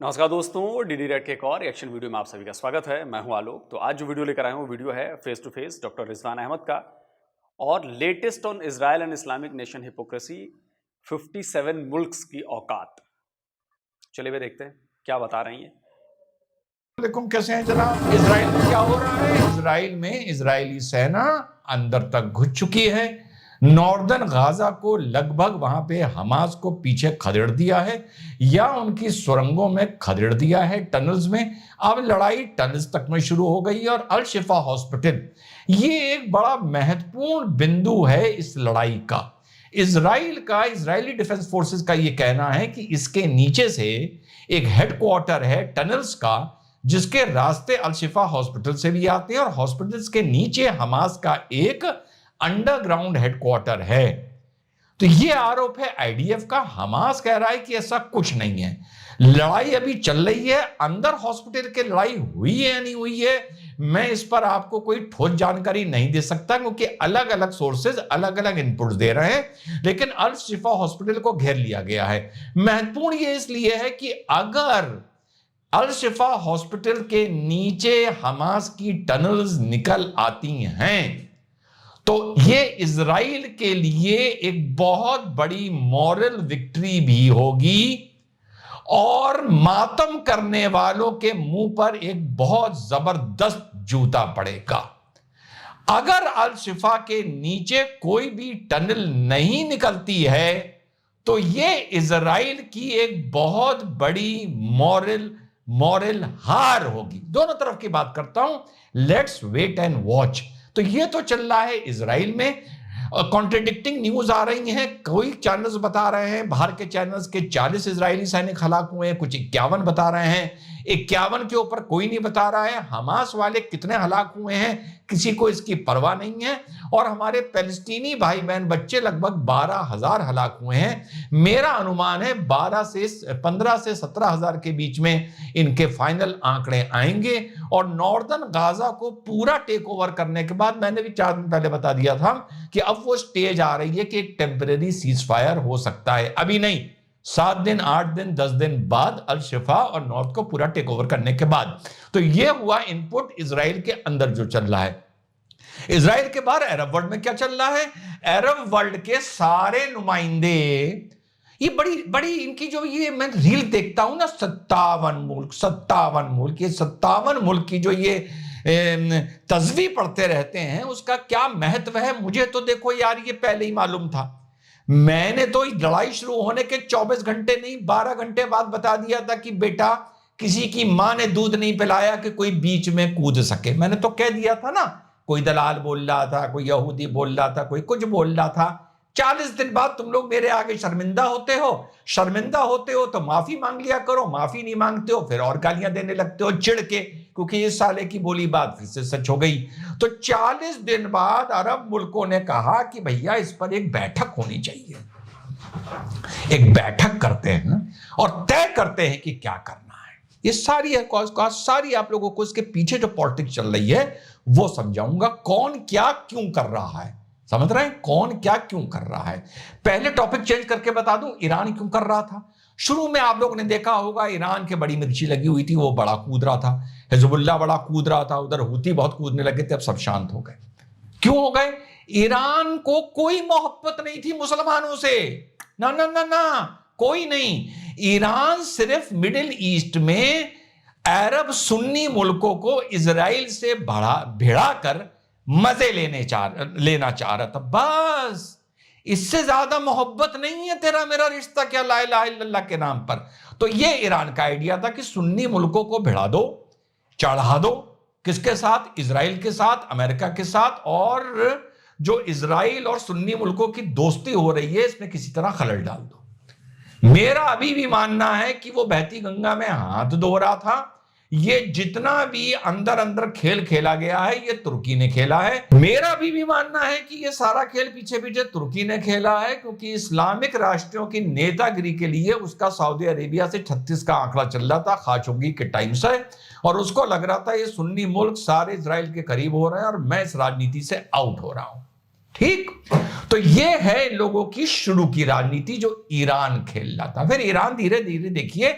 नमस्कार दोस्तों, DD red के एक और रिएक्शन वीडियो में आप सभी का स्वागत है। मैं हूं आलोक। तो आज जो वीडियो लेकर आया हूं वीडियो है face to face doctor Rizwan Ahmad का और latest on Israel and Islamic nation hypocrisy 57 मुल्क्स की औकात। चलिए वे देखते हैं क्या बता रही हैं। देखो कैसे हैं जनाब। इजराइल में क्या हो रहा है? इजराइल में इजरायली सेना अंदर तक घुस चुकी है। नॉर्दर्न गाजा को लगभग वहां पे हमास को पीछे खदेड़ दिया है या उनकी सुरंगों में खदेड़ दिया है, टनल्स में। अब लड़ाई टनल्स तक में शुरू हो गई है और अल शिफा हॉस्पिटल ये एक बड़ा महत्वपूर्ण बिंदु है इस लड़ाई का। इजरायली डिफेंस फोर्सेस का ये कहना है कि इसके नीचे से एक हेडक्वार्टर है टनल्स का, जिसके रास्ते अल शिफा हॉस्पिटल से भी आते हैं और हॉस्पिटल्स के नीचे हमास का एक अंडरग्राउंड हेडक्वार्टर है। तो ये आरोप है आईडीएफ का। हमास कह रहा है कि ऐसा कुछ नहीं है। लड़ाई अभी चल रही है, अंदर हॉस्पिटल की लड़ाई हुई है या नहीं हुई है, मैं इस पर आपको कोई ठोस जानकारी नहीं दे सकता, क्योंकि अलग अलग सोर्सेज अलग अलग इनपुट्स दे रहे हैं। लेकिन अल शिफा हॉस्पिटल को घेर लिया गया है। महत्वपूर्ण ये इसलिए है कि अगर अल शिफा हॉस्पिटल के नीचे हमास की टनल्स निकल आती हैं तो ये इजराइल के लिए एक बहुत बड़ी मॉरल विक्ट्री भी होगी और मातम करने वालों के मुंह पर एक बहुत जबरदस्त जूता पड़ेगा। अगर अल शिफा के नीचे कोई भी टनल नहीं निकलती है तो ये इजराइल की एक बहुत बड़ी मॉरल हार होगी। दोनों तरफ की बात करता हूं, लेट्स वेट एंड वॉच। तो ये तो चल रहा है इजराइल में, कॉन्ट्रडिक्टिंग न्यूज आ रही हैं। कोई चैनल्स बता रहे हैं, बाहर के चैनल्स के 40 इजरायली सैनिक हलाक हुए हैं, कुछ 51 बता रहे हैं, 51 के ऊपर कोई नहीं बता रहा है। हमास वाले कितने हलाक हुए हैं किसी को इसकी परवाह नहीं है। और हमारे पैलेस्टीनी भाई बहन बच्चे लगभग 12,000 हलाक हुए हैं। मेरा अनुमान है 15 से 17,000 के बीच में इनके फाइनल आंकड़े आएंगे। और नॉर्दर्न गाजा को पूरा टेक ओवर करने के बाद, मैंने भी 4 दिन पहले बता दिया था कि अब वो स्टेज आ रही है कि एक टेम्परेरी सीज फायर हो सकता है। अभी नहीं, 7 दिन 8 दिन 10 दिन बाद अल शिफा और नॉर्थ को पूरा टेक ओवर करने के बाद। तो ये हुआ इनपुट इजराइल के अंदर जो चल रहा है। इजराइल के बाहर अरब वर्ल्ड में क्या चल रहा है? अरब वर्ल्ड के सारे नुमाइंदे, ये बड़ी बड़ी इनकी जो ये मैं रील देखता हूं ना, 57 मुल्क, ये 57 मुल्क की जो ये तस्वीर पढ़ते रहते हैं, उसका क्या महत्व है मुझे तो देखो यार ये पहले ही मालूम था। मैंने तो लड़ाई शुरू होने के 24 घंटे नहीं 12 घंटे बाद बता दिया था कि बेटा किसी की मां ने दूध नहीं पिलाया कि कोई बीच में कूद सके। मैंने तो कह दिया था ना। कोई दलाल बोल रहा था, कोई यहूदी बोल रहा था, कोई कुछ बोल रहा था। 40 दिन बाद तुम लोग मेरे आगे शर्मिंदा होते हो तो माफी मांग लिया करो। माफी नहीं मांगते हो फिर और गालियां देने लगते हो चिढ़ के, क्योंकि इस साले की बोली बात फिर से सच हो गई। तो 40 दिन बाद अरब मुल्कों ने कहा कि भैया इस पर एक बैठक होनी चाहिए। एक बैठक करते हैं और तय करते हैं कि क्या करना है। ये सारी सारी आप लोगों को इसके पीछे जो पॉलिटिक्स चल रही है वो समझाऊंगा। कौन क्या क्यों कर रहा है, समझ रहे हैं? कौन क्या क्यों कर रहा है। पहले टॉपिक चेंज करके बता दूं, ईरान क्यों कर रहा था। शुरू में आप लोगों ने देखा होगा ईरान के बड़ी मिर्ची लगी हुई थी, वो बड़ा कूद रहा था, हिजबुल्लाह बड़ा कूद रहा था, उधर हूती बहुत कूदने लगे थे। अब सब शांत हो गए। क्यों हो गए? ईरान को कोई मोहब्बत नहीं थी मुसलमानों से, ना ना ना ना, कोई नहीं। ईरान सिर्फ मिडिल ईस्ट में अरब सुन्नी मुल्कों को इजराइल से भिड़ा कर मजे लेना चाह रहा था, बस। इससे ज्यादा मोहब्बत नहीं है तेरा मेरा रिश्ता क्या ला इलाहा इल्लल्लाह के नाम पर। तो ये ईरान का आइडिया था कि सुन्नी मुल्कों को भिड़ा दो, चढ़ा दो। किसके साथ? इजराइल के साथ, अमेरिका के साथ। और जो इजराइल और सुन्नी मुल्कों की दोस्ती हो रही है इसमें किसी तरह खलल डाल दो। मेरा अभी भी मानना है कि वो बहती गंगा में हाथ धो रहा था। ये जितना भी अंदर अंदर खेल खेला गया है ये तुर्की ने खेला है। मेरा भी मानना है कि ये सारा खेल पीछे पीछे तुर्की ने खेला है, क्योंकि इस्लामिक राष्ट्रों की नेतागिरी के लिए उसका सऊदी अरेबिया से 36 का आंकड़ा चल रहा था खाशोगी के टाइम से, और उसको लग रहा था ये सुन्नी मुल्क सारे इजराइल के करीब हो रहे हैं और मैं इस राजनीति से आउट हो रहा हूं। ठीक। तो ये है इन लोगों की शुरू की राजनीति जो ईरान खेल रहा था। फिर ईरान धीरे धीरे देखिए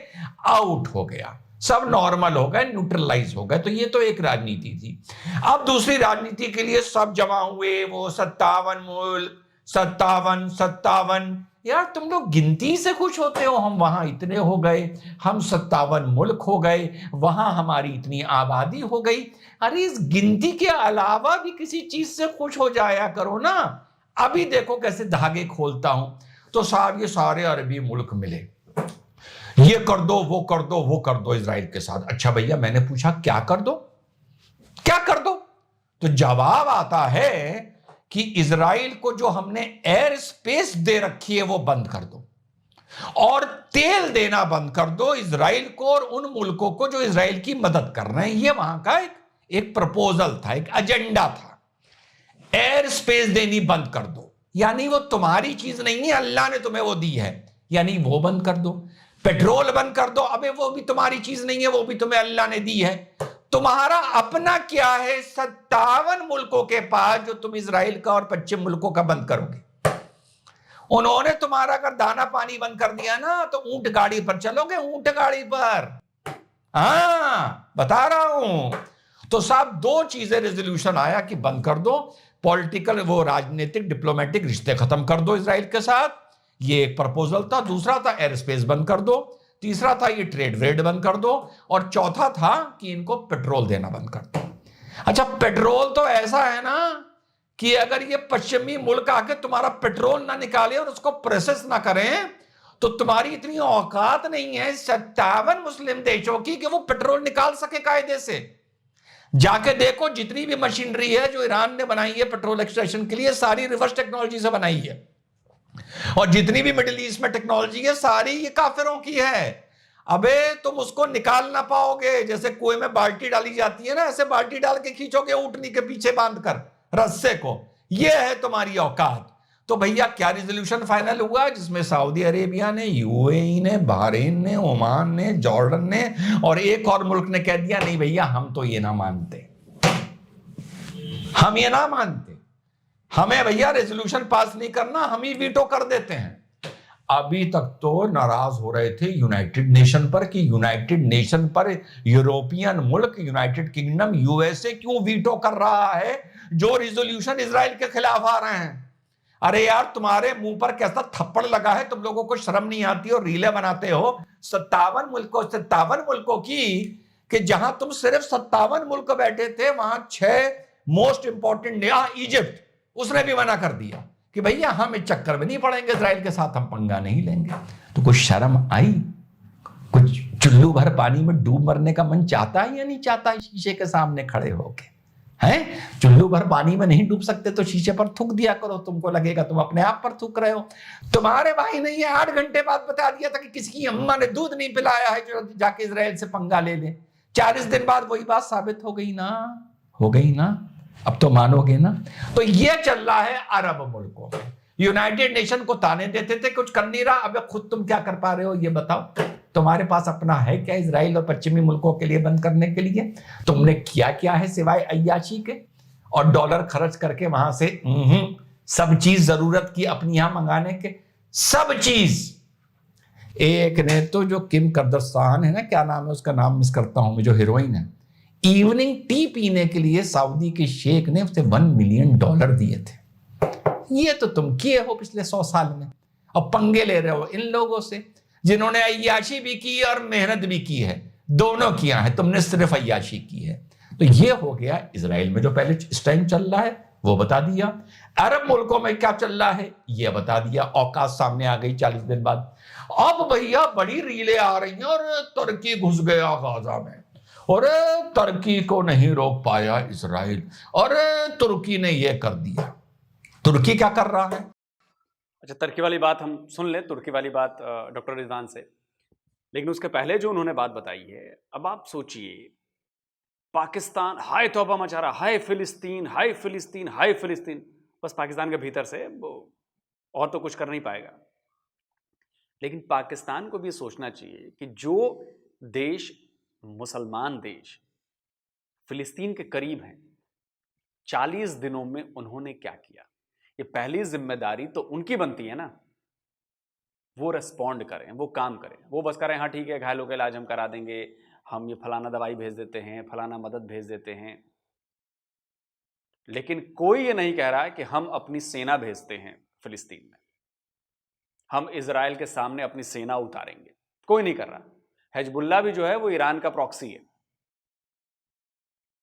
आउट हो गया, सब नॉर्मल हो गए, न्यूट्रलाइज हो गए। तो ये तो एक राजनीति थी। अब दूसरी राजनीति के लिए सब जमा हुए, वो 57 मुल्क, 57 57। यार तुम लोग गिनती से खुश होते हो, हम वहां इतने हो गए, हम 57 मुल्क हो गए, वहां हमारी इतनी आबादी हो गई। अरे इस गिनती के अलावा भी किसी चीज से खुश हो जाया करो ना। अभी देखो कैसे धागे खोलता हूं। तो साहब ये सारे अरबी मुल्क मिले, ये कर दो, वो कर दो, वो कर दो इजराइल के साथ। अच्छा भैया, मैंने पूछा क्या कर दो, क्या कर दो? तो जवाब आता है कि इजराइल को जो हमने एयर स्पेस दे रखी है वो बंद कर दो, और तेल देना बंद कर दो इजराइल को और उन मुल्कों को जो इजराइल की मदद कर रहे हैं। ये वहां का एक प्रपोजल था, एक एजेंडा था। एयर स्पेस देनी बंद कर दो, यानी वो तुम्हारी चीज नहीं है, अल्लाह ने तुम्हें वो दी है, यानी वो बंद कर दो। पेट्रोल बंद कर दो, अबे वो भी तुम्हारी चीज नहीं है, वो भी तुम्हें अल्लाह ने दी है। तुम्हारा अपना क्या है 57 मुल्कों के पास जो तुम इजराइल का और पश्चिम मुल्कों का बंद करोगे? उन्होंने तुम्हारा अगर दाना पानी बंद कर दिया ना तो ऊंट गाड़ी पर चलोगे, ऊंट गाड़ी पर। हाँ बता रहा हूं। तो साहब दो चीजें रेजोल्यूशन आया कि बंद कर दो, पॉलिटिकल वो राजनीतिक डिप्लोमेटिक रिश्ते खत्म कर दो इजराइल के साथ, ये एक प्रपोजल था। दूसरा था एयर स्पेस बंद कर दो, तीसरा था ये ट्रेड रेड बंद कर दो, और चौथा था कि इनको पेट्रोल देना बंद कर दो। अच्छा पेट्रोल तो ऐसा है ना कि अगर ये पश्चिमी मुल्क आके तुम्हारा पेट्रोल ना निकाले और उसको प्रोसेस ना करें तो तुम्हारी इतनी औकात नहीं है 57 मुस्लिम देशों की कि वो पेट्रोल निकाल सके कायदे से। जाके देखो जितनी भी मशीनरी है जो ईरान ने बनाई है पेट्रोल एक्सट्रैक्शन के लिए, सारी रिवर्स टेक्नोलॉजी से बनाई है, और जितनी भी मिडिल ईस्ट में टेक्नोलॉजी है सारी ये काफिरों की है। अबे तुम उसको निकाल ना पाओगे, जैसे कुएं में बाल्टी डाली जाती है ना, ऐसे बाल्टी डाल के खींचोगे ऊँटनी के पीछे बांध कर रस्से को। ये है तुम्हारी औकात। तो भैया क्या रिजोल्यूशन फाइनल हुआ जिसमें सऊदी अरेबिया ने, यूएई ने, बहरीन ने, ओमान ने, जॉर्डन ने और एक और मुल्क ने कह दिया नहीं भैया हम तो ये ना मानते, हम ये ना मानते, हमें भैया रेजोल्यूशन पास नहीं करना, हम ही वीटो कर देते हैं। अभी तक तो नाराज हो रहे थे यूनाइटेड नेशन पर कि यूनाइटेड नेशन पर यूरोपियन मुल्क, यूनाइटेड किंगडम, यूएसए क्यों वीटो कर रहा है जो रिजोल्यूशन इजराइल के खिलाफ आ रहे हैं। अरे यार तुम्हारे मुंह पर कैसा थप्पड़ लगा है, तुम लोगों को शर्म नहीं आती और रीले बनाते हो 57 मुल्कों की, कि जहां तुम सिर्फ 57 मुल्क बैठे थे वहां 6 मोस्ट इंपॉर्टेंट, इजिप्ट उसने भी मना कर दिया कि भैया हम इस चक्कर में नहीं पड़ेंगे, इजराइल के साथ हम पंगा नहीं लेंगे। तो कुछ शर्म आई? कुछ चुल्लू भर पानी में डूब मरने का मन चाहता है या नहीं चाहता है शीशे के सामने खड़े होके? हैं चुल्लू भर पानी में नहीं डूब सकते तो शीशे पर थूक दिया करो, तुमको लगेगा तुम अपने आप पर थूक रहे हो। तुम्हारे भाई ने ये 8 घंटे बाद बता दिया था कि किसी की अम्मा ने दूध नहीं पिलाया है जो जाके इजराइल से पंगा ले ले। 40 दिन बाद वही बात साबित हो गई ना, हो गई ना, अब तो मानोगे ना। तो ये चल रहा है अरब मुल्कों में। यूनाइटेड नेशन को ताने देते थे कुछ कर नहीं रहा, अब खुद तुम क्या कर पा रहे हो ये बताओ। तुम्हारे पास अपना है क्या इजराइल और पश्चिमी मुल्कों के लिए बंद करने के लिए? तुमने किया क्या है सिवाय अय्याशी के और डॉलर खर्च करके वहां से सब चीज जरूरत की अपनी यहां मंगाने के, सब चीज। एक ने तो जो किम करदस्तान है ना, क्या नाम है उसका, नाम मिस करता हूं मैं, जो हीरोइन है, इवनिंग टी पीने के लिए सऊदी के शेख ने उसे $1 मिलियन दिए थे। ये तो तुम किए हो पिछले 100 साल में, और पंगे ले रहे हो इन लोगों से जिन्होंने अय्याशी भी की और मेहनत भी की है, दोनों किया है, तुमने सिर्फ अय्याशी की है। तो ये हो गया इजराइल में जो पहले इस टाइम चल रहा है वो बता दिया, अरब मुल्कों में क्या चल रहा है ये बता दिया, औकात सामने आ गई 40 दिन बाद। अब भैया बड़ी रीलें आ रही हैं, और तुर्की घुस गया गाजा में, और तुर्की को नहीं रोक पाया इजराइल, और तुर्की ने ये कर दिया। तुर्की क्या कर रहा है? अच्छा तुर्की वाली बात हम सुन लें, तुर्की वाली बात डॉक्टर रिजवान से, लेकिन उसके पहले जो उन्होंने बात बताई है, अब आप सोचिए पाकिस्तान हाय तौबा मचा रहा, हाय फिलिस्तीन, हाय फिलिस्तीन, हाय फिलिस्तीन, बस पाकिस्तान के भीतर से वो और तो कुछ कर नहीं पाएगा। लेकिन पाकिस्तान को भी सोचना चाहिए कि जो देश, मुसलमान देश फिलिस्तीन के करीब हैं, 40 दिनों में उन्होंने क्या किया। ये पहली जिम्मेदारी तो उनकी बनती है ना, वो रेस्पॉन्ड करें, वो काम करें। वो बस करें हाँ ठीक है घायलों का इलाज हम करा देंगे, हम ये फलाना दवाई भेज देते हैं, फलाना मदद भेज देते हैं, लेकिन कोई ये नहीं कह रहा है कि हम अपनी सेना भेजते हैं फिलिस्तीन में, हम इजराइल के सामने अपनी सेना उतारेंगे, कोई नहीं कर रहा। हिजबुल्लाह भी जो है वो ईरान का प्रॉक्सी है,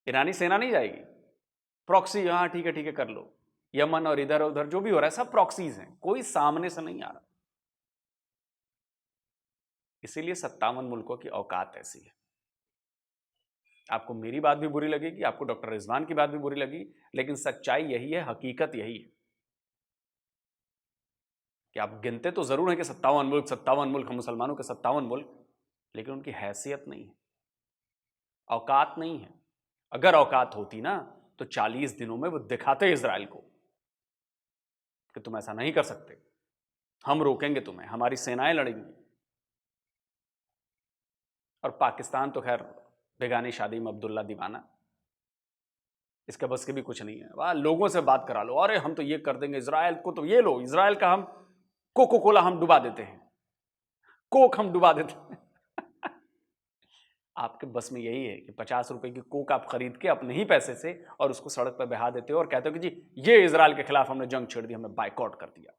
ईरानी सेना नहीं जाएगी, प्रॉक्सी हाँ ठीक है कर लो। यमन और इधर उधर जो भी हो रहा है सब प्रॉक्सीज हैं, कोई सामने से नहीं आ रहा। इसीलिए 57 मुल्कों की औकात ऐसी है। आपको मेरी बात भी बुरी लगेगी, आपको डॉक्टर रिजवान की बात भी बुरी लगी, लेकिन सच्चाई यही है, हकीकत यही है कि आप गिनते तो जरूर हैं कि 57 मुल्क हम मुसलमानों के 57 मुल्क, लेकिन उनकी हैसियत नहीं है, औकात नहीं है। अगर औकात होती ना तो 40 दिनों में वो दिखाते इजराइल को कि तुम ऐसा नहीं कर सकते, हम रोकेंगे तुम्हें, हमारी सेनाएं लड़ेंगी। और पाकिस्तान तो खैर बेगानी शादी में अब्दुल्ला दीवाना, इसके बस के भी कुछ नहीं है। वहां लोगों से बात करा लो, अरे हम तो ये कर देंगे इजराइल को, तो ये लो इजराइल का हम कोको कोला हम डुबा देते हैं, कोक हम डुबा देते हैं। आपके बस में यही है कि 50 रुपए की कोक आप खरीद के अपने ही पैसे से और उसको सड़क पर बहा देते हो और कहते हो कि जी ये इजराइल के खिलाफ हमने जंग छेड़ दी, हमने बाइकआउट कर दिया।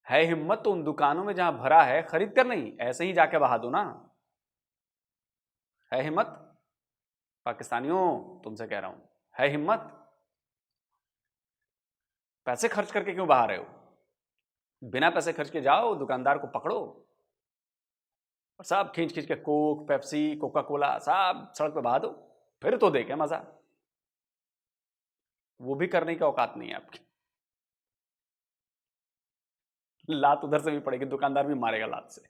है हिम्मत तो उन दुकानों में जहां भरा है खरीद कर नहीं, ऐसे ही जाके बहा दो ना। है हिम्मत पाकिस्तानियों, तुमसे कह रहा हूं, है हिम्मत? पैसे खर्च करके क्यों बहा रहे हो? बिना पैसे खर्च के जाओ, दुकानदार को पकड़ो और सब खींच खींच के कोक, पेप्सी, कोका कोला सब सड़क पे बहा दो, फिर तो देखे मजा। वो भी करने की औकात नहीं है आपकी। लात उधर से भी पड़ेगी, दुकानदार भी मारेगा लात से।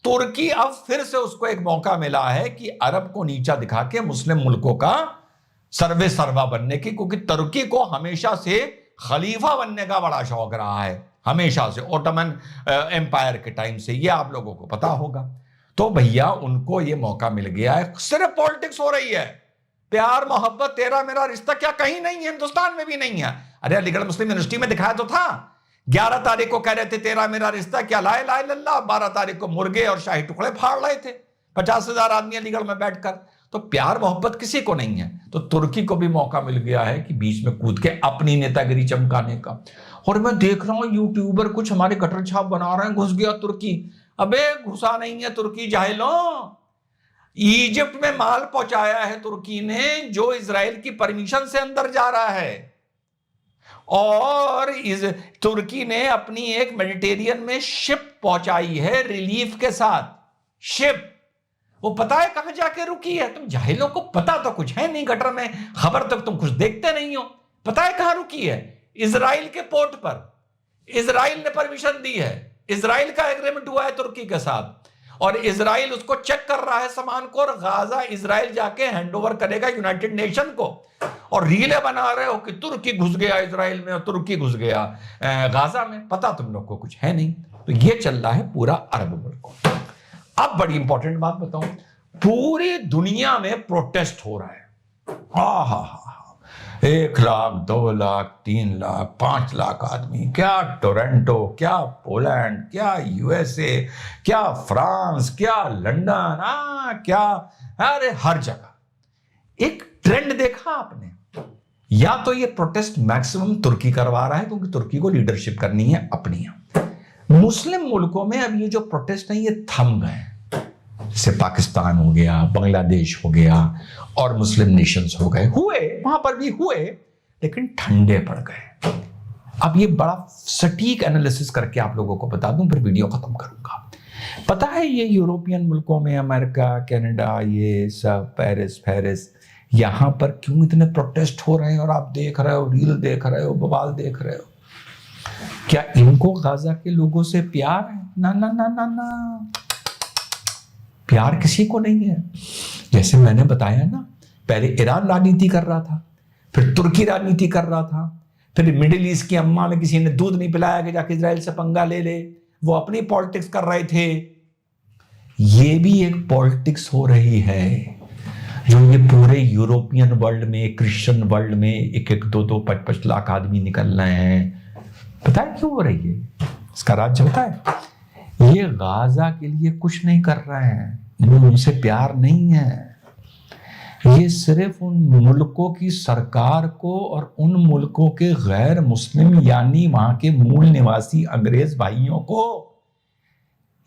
तुर्की अब फिर से उसको एक मौका मिला है कि अरब को नीचा दिखा के मुस्लिम मुल्कों का सर्वे सर्वा बनने की, क्योंकि तुर्की को हमेशा से खलीफा बनने का बड़ा शौक रहा है, हमेशा से, ओटोमन एम्पायर के टाइम से, ये आप लोगों को पता होगा। तो भैया उनको ये मौका मिल गया है, सिर्फ पॉलिटिक्स हो रही है, प्यार मोहब्बत तेरा मेरा रिश्ता क्या कहीं नहीं है, हिंदुस्तान में भी नहीं है। अरे अलीगढ़ मुस्लिम यूनिवर्सिटी में दिखाया तो था, 11 तारीख को कह रहे थे तेरा मेरा रिश्ता, क्या ला इलाहा इल्लल्लाह, 12 तारीख को मुर्गे और शाही टुकड़े फाड़ रहे थे 50,000 आदमी अलीगढ़ में बैठकर। तो प्यार मोहब्बत किसी को नहीं है। तो तुर्की को भी मौका मिल गया है कि बीच में कूद के अपनी नेतागिरी चमकाने का। और मैं देख रहा हूं यूट्यूबर कुछ हमारे कटर छाप बना रहे हैं, घुस गया तुर्की। अबे घुसा नहीं है तुर्की, जाहिलों। इजिप्ट में माल पहुंचाया है तुर्की ने, जो इजराइल की परमिशन से अंदर जा रहा है। और इस तुर्की ने अपनी एक मेडिटेरियन में शिप पहुंचाई है रिलीफ के साथ। शिप वो पता है कहां जाके रुकी है? तुम जाहिलों को पता तो कुछ है नहीं, गटर में खबर तक तुम कुछ देखते नहीं हो। पता है कहां रुकी है? इजराइल के पोर्ट पर। इजराइल ने परमिशन दी है, इजराइल का एग्रीमेंट हुआ है तुर्की के साथ, और इजराइल उसको चेक कर रहा है सामान को, और गाजा इजराइल जाके हैंडओवर करेगा यूनाइटेड नेशन को। और रीले बना रहे हो कि तुर्की घुस गया इजराइल में और तुर्की घुस गया गाजा में। पता तुम लोग को कुछ है नहीं। तो ये चल रहा है पूरा अरब मुल्क। अब बड़ी इंपॉर्टेंट बात बताऊं, पूरी दुनिया में प्रोटेस्ट हो रहा है। 1 लाख, 2 लाख, 3 लाख, 5 लाख आदमी, क्या टोरंटो, क्या पोलैंड, क्या यूएसए, क्या फ्रांस, क्या लंदन, क्या, अरे हर जगह। एक ट्रेंड देखा आपने? या तो ये प्रोटेस्ट मैक्सिमम तुर्की करवा रहा है, क्योंकि तुर्की को लीडरशिप करनी है अपनी। मुस्लिम मुल्कों में अब ये जो प्रोटेस्ट है ये थम गए, जैसे पाकिस्तान हो गया, बांग्लादेश हो गया, और मुस्लिम नेशंस हो गए, हुए वहां पर भी हुए, लेकिन ठंडे पड़ गए। अब ये बड़ा सटीक एनालिसिस करके आप लोगों को बता दूं, फिर वीडियो खत्म करूंगा। पता है ये यूरोपियन मुल्कों में, अमेरिका, कनाडा, ये सब पेरिस, यहां पर क्यों इतने प्रोटेस्ट हो रहे हैं? और आप देख रहे हो, रील देख रहे हो, बवाल देख रहे हो। क्या इनको गाजा के लोगों से प्यार है? ना ना ना ना ना, प्यार किसी को नहीं है। जैसे मैंने बताया ना, पहले ईरान राजनीति कर रहा था, फिर तुर्की राजनीति कर रहा था, फिर मिडिल ईस्ट की अम्मा में किसी ने दूध नहीं पिलाया कि जाके इजराइल से पंगा ले ले, वो अपनी पॉलिटिक्स कर रहे थे। ये भी एक पॉलिटिक्स हो रही है। जो ये पूरे यूरोपियन वर्ल्ड में, क्रिश्चियन वर्ल्ड में एक एक दो दो 5-5 लाख आदमी निकल रहे हैं, पता है क्यों हो रही है? इसका राज्य होता है, ये गाजा के लिए कुछ नहीं कर रहे हैं, इन्हें उनसे प्यार नहीं है। ये सिर्फ उन मुल्कों की सरकार को और उन मुल्कों के गैर मुस्लिम यानी वहां के मूल निवासी अंग्रेज भाइयों को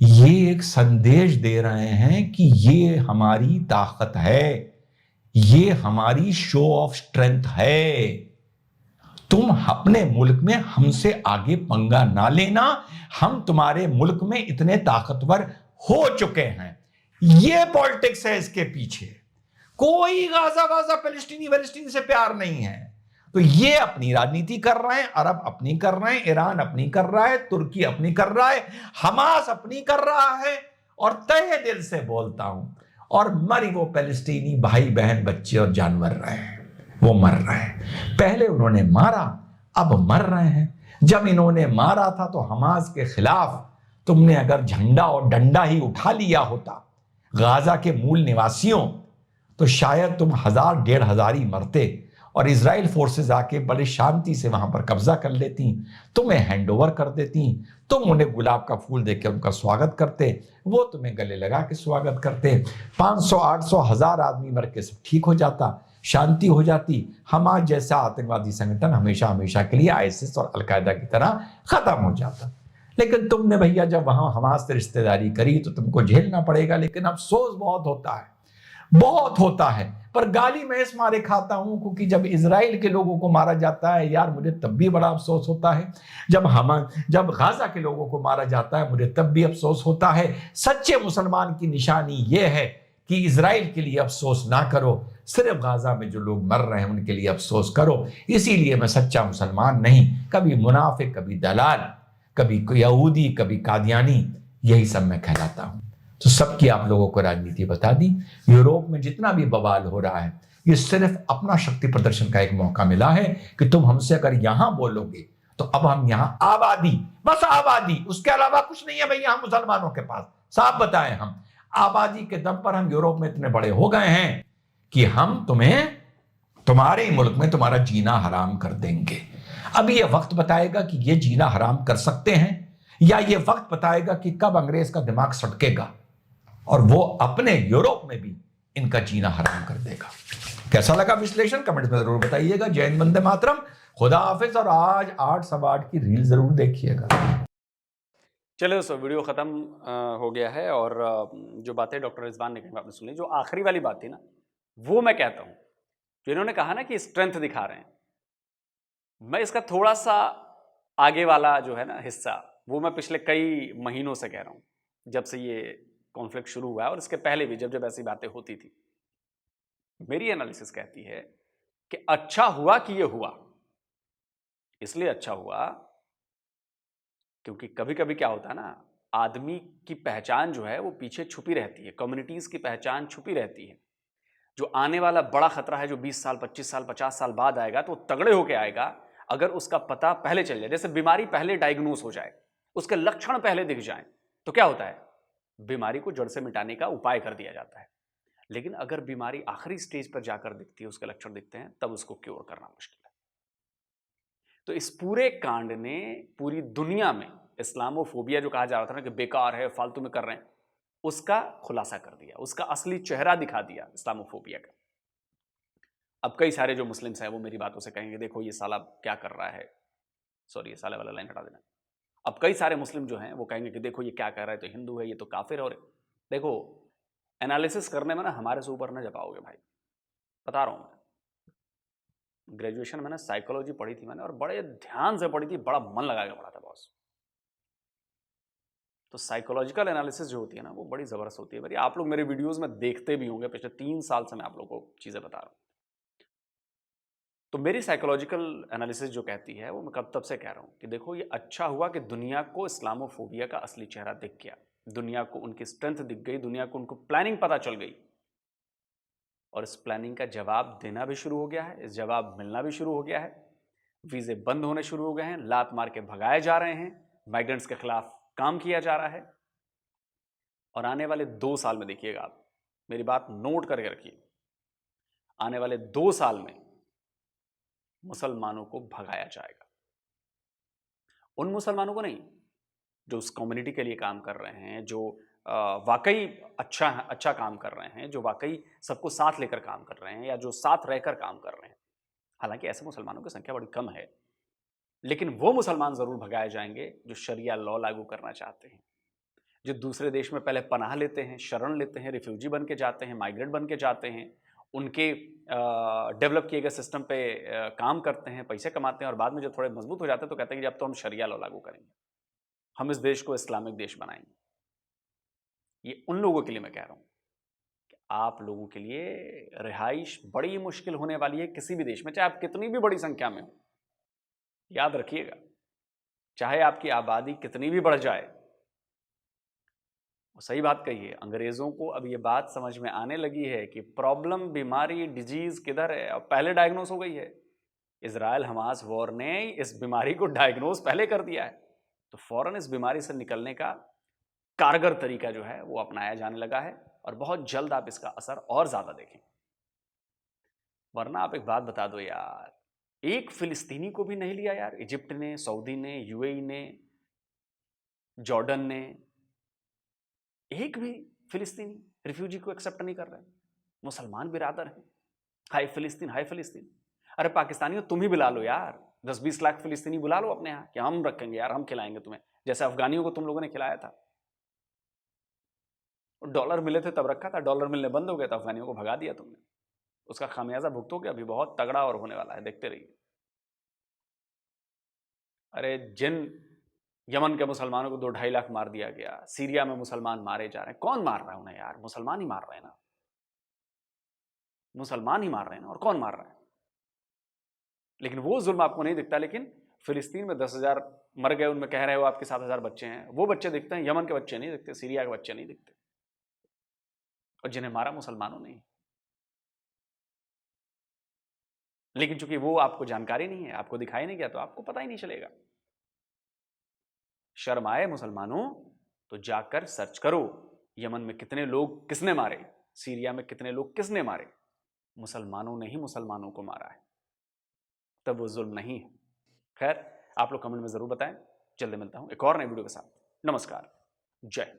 ये एक संदेश दे रहे हैं कि ये हमारी ताकत है, ये हमारी शो ऑफ स्ट्रेंथ है। तुम अपने मुल्क में हमसे आगे पंगा ना लेना, हम तुम्हारे मुल्क में इतने ताकतवर हो चुके हैं। ये पॉलिटिक्स है इसके पीछे। कोई गाजा पैलेस्टीनी से प्यार नहीं है। तो ये अपनी राजनीति कर रहे हैं, अरब अपनी कर रहे हैं, ईरान अपनी कर रहा है, तुर्की अपनी कर रहा है, हमास अपनी कर रहा है। और तहे दिल से बोलता हूं, और मरी वो पैलेस्टीनी भाई बहन बच्चे और जानवर रहे हैं, वो मर रहे हैं। पहले उन्होंने मारा, अब मर रहे हैं। जब इन्होंने मारा था तो हमास के खिलाफ तुमने अगर झंडा और डंडा ही उठा लिया होता गाजा के मूल निवासियों, तो शायद तुम 1000-1500 ही मरते और इजराइल फोर्सेस आके बड़े शांति से वहां पर कब्जा कर लेती, तुम्हें हैंड ओवर कर देती, तुम उन्हें गुलाब का फूल देकर उनका स्वागत करते, वो तुम्हें गले लगा के स्वागत करते। 500, 800, 1000 आदमी मर के सब ठीक हो जाता, शांति हो जाती। हमास जैसा आतंकवादी संगठन हमेशा हमेशा के लिए आईएसआईएस और अलकायदा की तरह खत्म हो जाता। लेकिन तुमने भैया जब वहां हमास से रिश्तेदारी करी तो तुमको झेलना पड़ेगा। लेकिन अफसोस बहुत होता है, बहुत होता है, पर गाली मैं इस मारे खाता हूं क्योंकि जब इजराइल के लोगों को मारा जाता है यार, मुझे तब भी बड़ा अफसोस होता है। जब गाजा के लोगों को मारा जाता है मुझे तब भी अफसोस होता है। सच्चे मुसलमान की निशानी यह है कि इजराइल के लिए अफसोस ना करो, सिर्फ गाजा में जो लोग मर रहे हैं उनके लिए अफसोस करो। इसीलिए मैं सच्चा मुसलमान नहीं, कभी मुनाफिक, कभी दलाल, कभी यहूदी, कभी कादियानी, यही सब मैं कहलाता हूं। तो सबकी आप लोगों को राजनीति बता दी। यूरोप में जितना भी बवाल हो रहा है, ये सिर्फ अपना शक्ति प्रदर्शन का एक मौका मिला है कि तुम हमसे अगर यहां बोलोगे तो अब हम यहां आबादी, बस आबादी, उसके अलावा कुछ नहीं है भाई यहां मुसलमानों के पास। साफ बताएं, हम आबादी के दम पर हम यूरोप में इतने बड़े हो गए हैं कि हम तुम्हें तुम्हारे मुल्क में तुम्हारा जीना हराम कर देंगे। अब ये वक्त बताएगा कि ये जीना हराम कर सकते हैं, या ये वक्त बताएगा कि कब अंग्रेज का दिमाग सटकेगा और वो अपने यूरोप में भी इनका जीना हराम कर देगा। कैसा लगा विश्लेषण कमेंट में जरूर बताइएगा। जय हिंद, वंदे मातरम, खुदा हाफिज, और आज 8 की रील जरूर देखिएगा। चलिए दोस्तों, वीडियो खत्म हो गया है और जो बातें डॉक्टर रिजवान ने कही आपने सुनी। जो आखिरी वाली बात थी ना, वो मैं कहता हूं, जो इन्होंने कहा ना कि स्ट्रेंथ दिखा रहे हैं, मैं इसका थोड़ा सा आगे वाला जो है ना हिस्सा, वो मैं पिछले कई महीनों से कह रहा हूं, जब से ये कॉन्फ्लिक्ट शुरू हुआ है और इसके पहले भी जब जब ऐसी बातें होती थी। मेरी एनालिसिस कहती है कि अच्छा हुआ कि ये हुआ। इसलिए अच्छा हुआ क्योंकि कभी कभी क्या होता है ना, आदमी की पहचान जो है वो पीछे छुपी रहती है, कम्युनिटीज की पहचान छुपी रहती है। जो आने वाला बड़ा खतरा है, जो 20 साल, 25 साल, 50 साल बाद आएगा, तो तगड़े होके आएगा अगर उसका पता पहले चल जाए। जैसे बीमारी पहले डायग्नोस हो जाए, उसके लक्षण पहले दिख जाए, तो क्या होता है, बीमारी को जड़ से मिटाने का उपाय कर दिया जाता है। लेकिन अगर बीमारी आखिरी स्टेज पर जाकर दिखती है, उसके लक्षण दिखते हैं, तब उसको क्योर करना मुश्किल है। तो इस पूरे कांड ने पूरी दुनिया में इस्लामोफोबिया जो कहा जा रहा था ना कि बेकार है, फालतू में कर रहे हैं, उसका खुलासा कर दिया, उसका असली चेहरा दिखा दिया इस्लामोफोबिया का। अब कई सारे जो मुस्लिम्स हैं वो मेरी बातों से कहेंगे देखो ये साला क्या कर रहा है, सॉरी ये साले वाला लाइन हटा देना। अब कई सारे मुस्लिम जो हैं वो कहेंगे कि देखो ये क्या कर रहा है, तो हिंदू है, ये तो काफिर है। और देखो एनालिसिस करने में ना हमारे से ऊपर ना जपाओगे भाई, बता रहा हूं मैं। ग्रेजुएशन में ना साइकोलॉजी पढ़ी थी मैंने, और बड़े ध्यान से पढ़ी थी, बड़ा मन लगा के पढ़ा था बॉस। तो साइकोलॉजिकल एनालिसिस जो होती है ना वो बड़ी जबरदस्त होती है। भाई आप लोग मेरे वीडियोस में देखते भी होंगे, पिछले 3 साल से मैं आप लोगों को चीजें बता रहा हूं। तो मेरी साइकोलॉजिकल एनालिसिस जो कहती है वो मैं कब तब से कह रहा हूं कि देखो ये अच्छा हुआ कि दुनिया को इस्लामोफोबिया का असली चेहरा दिख गया, दुनिया को उनकी स्ट्रेंथ दिख गई, दुनिया को उनको प्लानिंग पता चल गई, और इस प्लानिंग का जवाब देना भी शुरू हो गया है, इस जवाब मिलना भी शुरू हो गया है। वीजे बंद होने शुरू हो गए हैं, लात मार के भगाए जा रहे हैं, माइग्रेंट्स के खिलाफ काम किया जा रहा है। और आने वाले 2 साल में देखिएगा आप, मेरी बात नोट करके रखिए, आने वाले 2 साल में मुसलमानों को भगाया जाएगा। उन मुसलमानों को नहीं जो उस कम्युनिटी के लिए काम कर रहे हैं, जो वाकई अच्छा काम कर रहे हैं, जो वाकई सबको साथ लेकर काम कर रहे हैं या जो साथ रहकर काम कर रहे हैं। हालांकि ऐसे मुसलमानों की संख्या बड़ी कम है, लेकिन वो मुसलमान जरूर भगाए जाएंगे जो शरिया लॉ लागू करना चाहते हैं, जो दूसरे देश में पहले पनाह लेते हैं, शरण लेते हैं, रिफ्यूजी बन के जाते हैं, माइग्रेंट बन के जाते हैं, उनके डेवलप किए गए सिस्टम पे काम करते हैं, पैसे कमाते हैं और बाद में जब थोड़े मजबूत हो जाते हैं तो कहते हैं कि अब तो हम शरिया लॉ लागू करेंगे, हम इस देश को इस्लामिक देश बनाएंगे। ये उन लोगों के लिए मैं कह रहा हूं कि आप लोगों के लिए रिहाइश बड़ी मुश्किल होने वाली है किसी भी देश में, चाहे आप कितनी भी बड़ी संख्या में हो। याद रखिएगा, चाहे आपकी आबादी कितनी भी बढ़ जाए। सही बात कही है, अंग्रेजों को अब ये बात समझ में आने लगी है कि प्रॉब्लम, बीमारी, डिजीज किधर है, अब पहले डायग्नोस हो गई है। इजराइल हमास वॉर ने इस बीमारी को डायग्नोस पहले कर दिया है, तो फौरन इस बीमारी से निकलने का कारगर तरीका जो है वो अपनाया जाने लगा है और बहुत जल्द आप इसका असर और ज्यादा देखेंगे। वरना आप एक बात बता दो यार, एक फिलिस्तीनी को भी नहीं लिया यार। इजिप्ट ने, सऊदी ने, यूएई ने, जॉर्डन ने, एक भी फिलिस्तीनी रिफ्यूजी को एक्सेप्ट नहीं कर रहे। मुसलमान बिरादर हैं, हाय फिलिस्तीन, हाय फिलिस्तीन। अरे पाकिस्तानियों तुम ही बुला लो यार, 10-20 लाख फिलिस्तीनी बुला लो अपने यहाँ कि हम रखेंगे यार, हम खिलाएंगे तुम्हें, जैसे अफगानियों को तुम लोगों ने खिलाया था। डॉलर मिले थे तब रखा था, डॉलर मिलने बंद हो गए तो अफगानियों को भगा दिया तुमने। उसका खामियाजा भुगतोगे, अभी बहुत तगड़ा और होने वाला है, देखते रहिए। अरे जिन यमन के मुसलमानों को 2-2.5 लाख मार दिया गया, सीरिया में मुसलमान मारे जा रहे हैं, कौन मार रहा है उन्हें यार? मुसलमान ही मार रहे हैं ना, मुसलमान ही मार रहे हैं ना, और कौन मार रहा है? लेकिन वो जुल्म आपको नहीं दिखता। लेकिन फिलिस्तीन में 10,000 मर गए, उनमें कह रहे हो आपके 7,000 बच्चे हैं, वो बच्चे दिखते हैं, यमन के बच्चे नहीं दिखते, सीरिया के बच्चे नहीं दिखते, और जिन्हें मारा मुसलमानों ने। लेकिन चूंकि वो आपको जानकारी नहीं है, आपको दिखाई नहीं गया, तो आपको पता ही नहीं चलेगा। शर्म आए मुसलमानों तो जाकर सर्च करो, यमन में कितने लोग किसने मारे, सीरिया में कितने लोग किसने मारे। मुसलमानों ने ही मुसलमानों को मारा है, तब वो जुल्म नहीं है। खैर, आप लोग कमेंट में जरूर बताएं। जल्दी मिलता हूं एक और नई वीडियो के साथ। नमस्कार, जय हिंद।